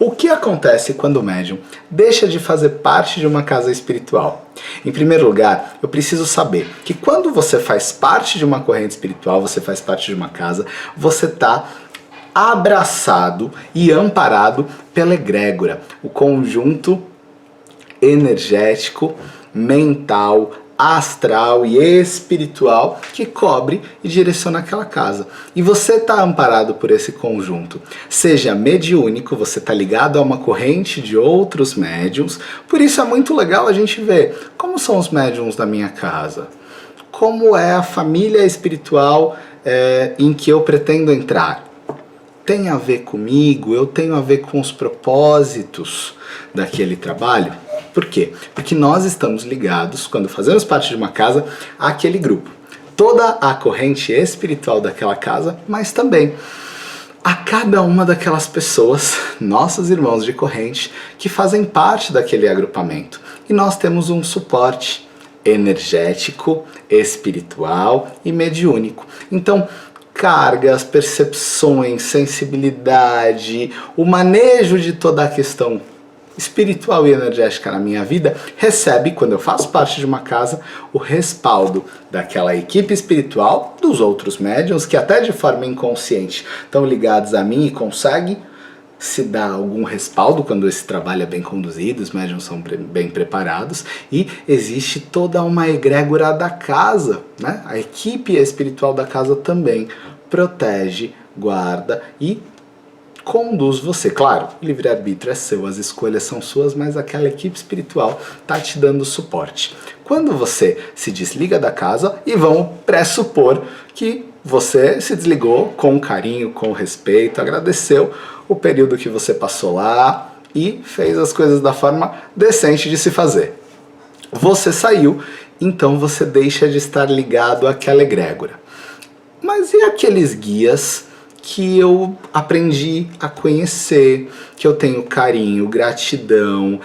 O que acontece quando o médium deixa de fazer parte de uma casa espiritual? Em primeiro lugar, eu preciso saber que quando você faz parte de uma corrente espiritual, você faz parte de uma casa, você está abraçado e amparado pela egrégora, o conjunto energético, mental, astral e espiritual que cobre e direciona aquela casa. E você está amparado por esse conjunto. Seja mediúnico, você está ligado a uma corrente de outros médiums. Por isso é muito legal a gente ver como são os médiums da minha casa. Como é a família espiritual em que eu pretendo entrar. Tem a ver comigo? Eu tenho a ver com os propósitos daquele trabalho? Por quê? Porque nós estamos ligados, quando fazemos parte de uma casa, àquele grupo. Toda a corrente espiritual daquela casa, mas também a cada uma daquelas pessoas, nossos irmãos de corrente, que fazem parte daquele agrupamento. E nós temos um suporte energético, espiritual e mediúnico. Então, cargas, percepções, sensibilidade, o manejo de toda a questão espiritual e energética na minha vida recebe, quando eu faço parte de uma casa, o respaldo daquela equipe espiritual, dos outros médiuns, que até de forma inconsciente estão ligados a mim e conseguem se dar algum respaldo quando esse trabalho é bem conduzido, os médiuns são bem preparados, e existe toda uma egrégora da casa, né? A equipe espiritual da casa também protege, guarda e conduz você. Claro, o livre-arbítrio é seu, as escolhas são suas, mas aquela equipe espiritual está te dando suporte. Quando você se desliga da casa, e vamos pressupor que você se desligou com carinho, com respeito, agradeceu o período que você passou lá e fez as coisas da forma decente de se fazer. Você saiu, então você deixa de estar ligado àquela egrégora. Mas e aqueles guias que eu aprendi a conhecer, que eu tenho carinho, gratidão,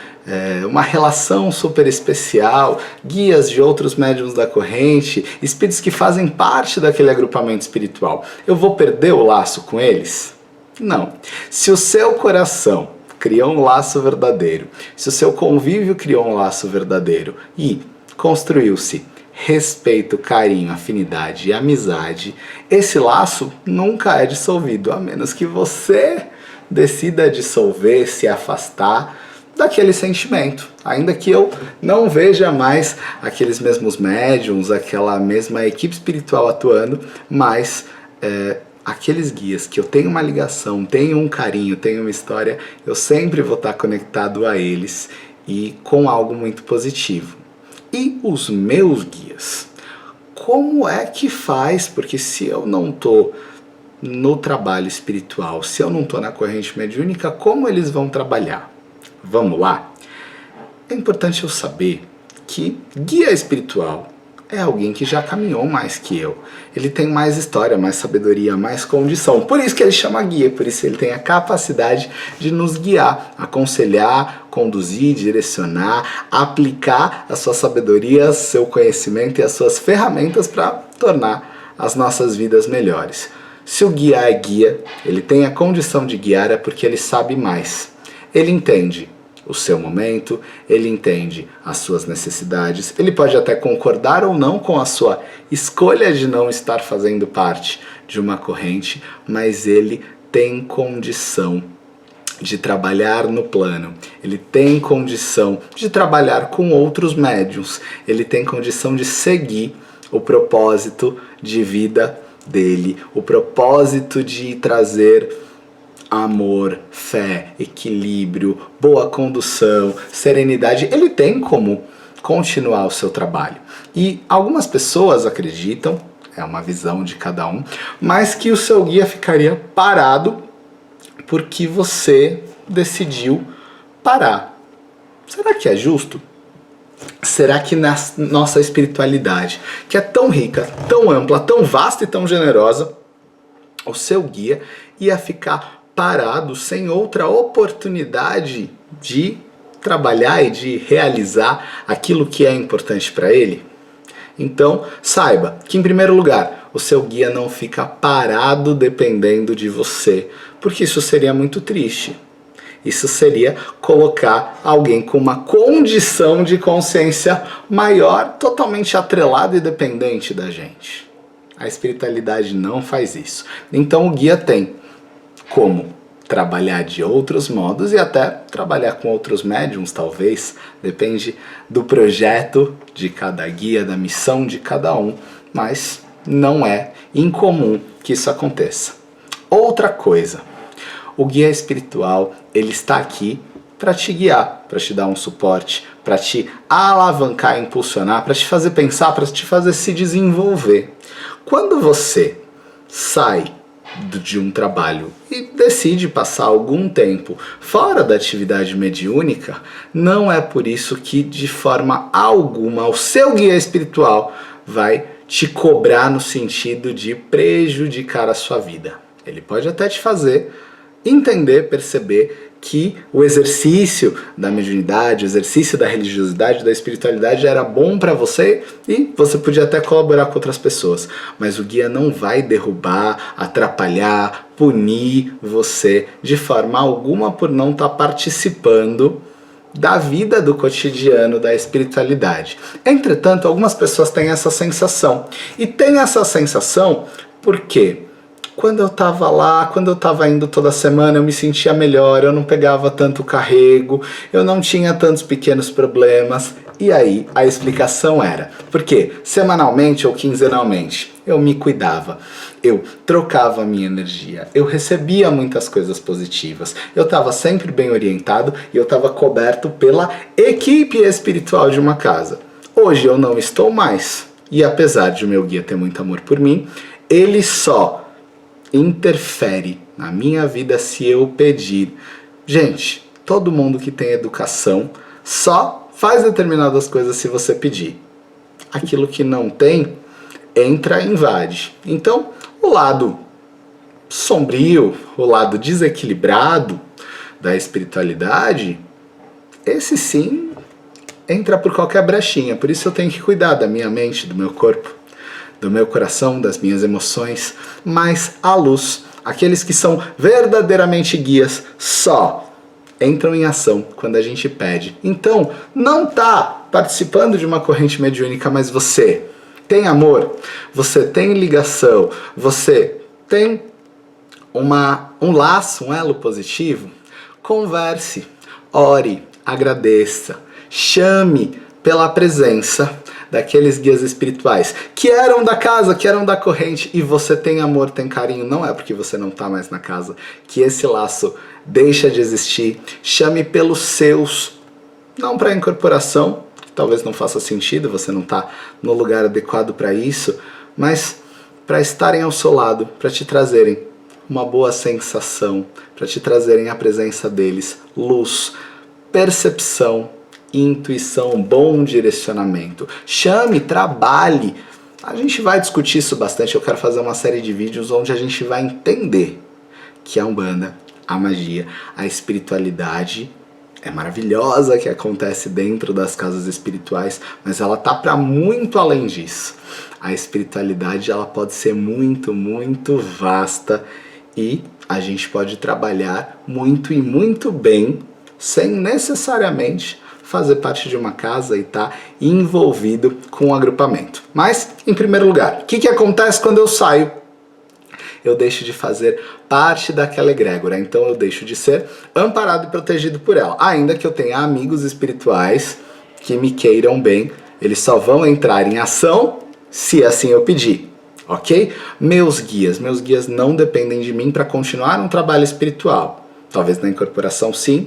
uma relação super especial, guias de outros médiuns da corrente, espíritos que fazem parte daquele agrupamento espiritual? Eu vou perder o laço com eles? Não. Se o seu coração criou um laço verdadeiro, se o seu convívio criou um laço verdadeiro e construiu-se respeito, carinho, afinidade e amizade, esse laço nunca é dissolvido, a menos que você decida dissolver, se afastar daquele sentimento. Ainda que eu não veja mais aqueles mesmos médiums, aquela mesma equipe espiritual atuando, mas aqueles guias que eu tenho uma ligação, tenho um carinho, tenho uma história, eu sempre vou estar conectado a eles e com algo muito positivo. E os meus guias? Como é que faz? Porque se eu não estou no trabalho espiritual, se eu não estou na corrente mediúnica, como eles vão trabalhar? Vamos lá? É importante eu saber que guia espiritual é alguém que já caminhou mais que eu. Ele tem mais história, mais sabedoria, mais condição. Por isso que ele chama guia, por isso ele tem a capacidade de nos guiar, aconselhar, conduzir, direcionar, aplicar a sua sabedoria, seu conhecimento e as suas ferramentas para tornar as nossas vidas melhores. Se o guia é guia, ele tem a condição de guiar, é porque ele sabe mais. Ele entende o seu momento, ele entende as suas necessidades, ele pode até concordar ou não com a sua escolha de não estar fazendo parte de uma corrente, mas ele tem condição de trabalhar no plano, ele tem condição de trabalhar com outros médiuns, ele tem condição de seguir o propósito de vida dele, o propósito de trazer amor, fé, equilíbrio, boa condução, serenidade. Ele tem como continuar o seu trabalho. E algumas pessoas acreditam, é uma visão de cada um, mas que o seu guia ficaria parado porque você decidiu parar. Será que é justo? Será que na nossa espiritualidade, que é tão rica, tão ampla, tão vasta e tão generosa, o seu guia ia ficar parado sem outra oportunidade de trabalhar e de realizar aquilo que é importante para ele? Então, saiba que, em primeiro lugar, o seu guia não fica parado dependendo de você, porque isso seria muito triste. Isso seria colocar alguém com uma condição de consciência maior, totalmente atrelado e dependente da gente. A espiritualidade não faz isso. Então o guia tem como trabalhar de outros modos e até trabalhar com outros médiums, talvez. Depende do projeto de cada guia, da missão de cada um, mas não é incomum que isso aconteça. Outra coisa, o guia espiritual, ele está aqui para te guiar, para te dar um suporte, para te alavancar, impulsionar, para te fazer pensar, para te fazer se desenvolver. Quando você sai de um trabalho e decide passar algum tempo fora da atividade mediúnica, não é por isso que de forma alguma o seu guia espiritual vai te cobrar no sentido de prejudicar a sua vida. Ele pode até te fazer entender, perceber que o exercício da mediunidade, o exercício da religiosidade, da espiritualidade era bom para você e você podia até colaborar com outras pessoas. Mas o guia não vai derrubar, atrapalhar, punir você de forma alguma por não estar participando da vida do cotidiano da espiritualidade. Entretanto, algumas pessoas têm essa sensação. E tem essa sensação porque quando eu estava lá, quando eu estava indo toda semana, eu me sentia melhor, eu não pegava tanto carrego, eu não tinha tantos pequenos problemas. E aí a explicação era, porque semanalmente ou quinzenalmente eu me cuidava, eu trocava a minha energia, eu recebia muitas coisas positivas, eu estava sempre bem orientado e eu estava coberto pela equipe espiritual de uma casa. Hoje eu não estou mais, e apesar de o meu guia ter muito amor por mim, ele só interfere na minha vida se eu pedir. Gente, todo mundo que tem educação só faz determinadas coisas se você pedir. Aquilo que não tem, entra e invade. Então, o lado sombrio, o lado desequilibrado da espiritualidade, esse sim entra por qualquer brechinha. Por isso eu tenho que cuidar da minha mente, do meu corpo, do meu coração, das minhas emoções, mas a luz, aqueles que são verdadeiramente guias, só entram em ação quando a gente pede. Então, não está participando de uma corrente mediúnica, mas você tem amor, você tem ligação, você tem um laço, um elo positivo, converse, ore, agradeça, chame pela presença daqueles guias espirituais que eram da casa, que eram da corrente, e você tem amor, tem carinho. Não é porque você não está mais na casa que esse laço deixa de existir. Chame pelos seus, não para incorporação, talvez não faça sentido, você não está no lugar adequado para isso, mas para estarem ao seu lado, para te trazerem uma boa sensação, para te trazerem a presença deles, luz, percepção, intuição, bom direcionamento. Chame, trabalhe. A gente vai discutir isso bastante. Eu quero fazer uma série de vídeos onde a gente vai entender que a Umbanda, a magia, a espiritualidade é maravilhosa, que acontece dentro das casas espirituais, mas ela tá para muito além disso. A espiritualidade, ela pode ser muito, muito vasta e a gente pode trabalhar muito e muito bem sem necessariamente fazer parte de uma casa e estar envolvido com o agrupamento. Mas, em primeiro lugar, o que acontece quando eu saio? Eu deixo de fazer parte daquela egrégora, então eu deixo de ser amparado e protegido por ela. Ainda que eu tenha amigos espirituais que me queiram bem, eles só vão entrar em ação se assim eu pedir, ok? Meus guias não dependem de mim para continuar um trabalho espiritual. Talvez na incorporação sim,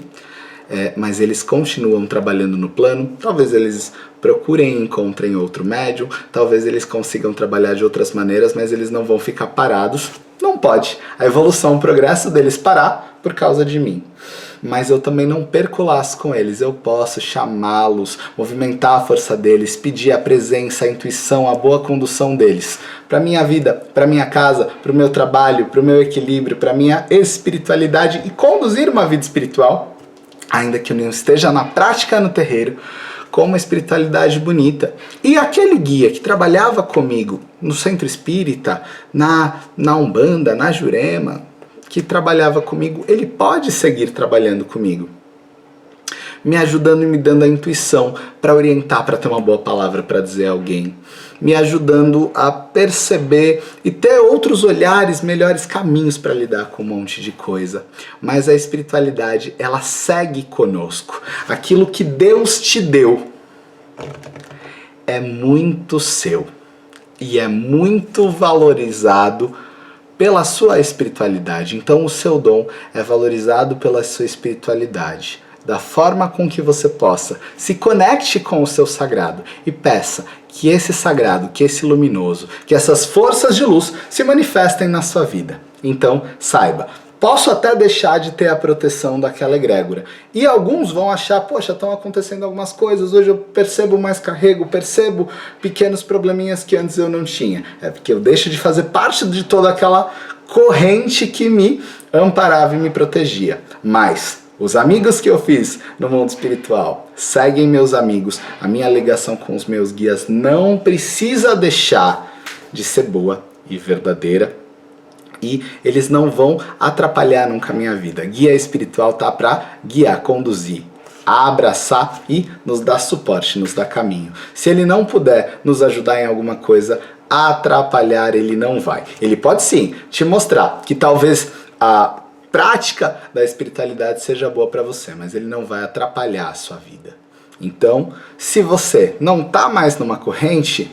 mas eles continuam trabalhando no plano. Talvez eles procurem e encontrem outro médium, talvez eles consigam trabalhar de outras maneiras, mas eles não vão ficar parados. Não pode. A evolução, o progresso deles parar por causa de mim. Mas eu também não perco laço com eles. Eu posso chamá-los, movimentar a força deles, pedir a presença, a intuição, a boa condução deles para minha vida, para minha casa, para o meu trabalho, para o meu equilíbrio, para minha espiritualidade e conduzir uma vida espiritual, ainda que eu não esteja na prática no terreiro, com uma espiritualidade bonita. E aquele guia que trabalhava comigo no centro espírita, na Umbanda, na Jurema, que trabalhava comigo, ele pode seguir trabalhando comigo, me ajudando e me dando a intuição para orientar, para ter uma boa palavra para dizer a alguém, me ajudando a perceber e ter outros olhares, melhores caminhos para lidar com um monte de coisa. Mas a espiritualidade, ela segue conosco. Aquilo que Deus te deu é muito seu e é muito valorizado pela sua espiritualidade. Então o seu dom é valorizado pela sua espiritualidade. Da forma com que você possa, se conecte com o seu sagrado e peça que esse sagrado, que esse luminoso, que essas forças de luz se manifestem na sua vida. Então, saiba, posso até deixar de ter a proteção daquela egrégora. E alguns vão achar, poxa, estão acontecendo algumas coisas, hoje eu percebo mais carrego, percebo pequenos probleminhas que antes eu não tinha. É porque eu deixo de fazer parte de toda aquela corrente que me amparava e me protegia. Mas os amigos que eu fiz no mundo espiritual seguem meus amigos. A minha ligação com os meus guias não precisa deixar de ser boa e verdadeira. E eles não vão atrapalhar nunca a minha vida. Guia espiritual tá para guiar, conduzir, abraçar e nos dar suporte, nos dar caminho. Se ele não puder nos ajudar em alguma coisa, atrapalhar ele não vai. Ele pode sim te mostrar que talvez a prática da espiritualidade seja boa para você, mas ele não vai atrapalhar a sua vida. Então, se você não tá mais numa corrente,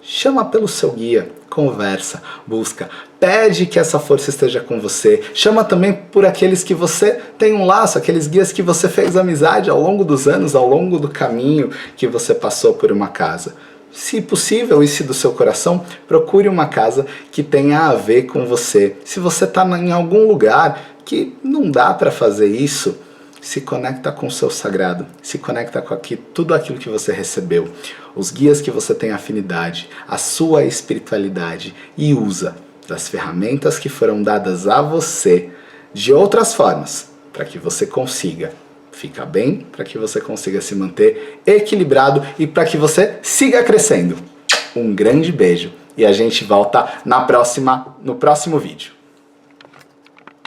chama pelo seu guia, conversa, busca, pede que essa força esteja com você, chama também por aqueles que você tem um laço, aqueles guias que você fez amizade ao longo dos anos, ao longo do caminho que você passou por uma casa. Se possível e se do seu coração, procure uma casa que tenha a ver com você. Se você está em algum lugar que não dá para fazer isso, se conecta com o seu sagrado, se conecta com tudo aquilo que você recebeu, os guias que você tem afinidade, a sua espiritualidade, e usa das ferramentas que foram dadas a você de outras formas, para que você consiga ficar bem, para que você consiga se manter equilibrado e para que você siga crescendo. Um grande beijo e a gente volta no próximo vídeo.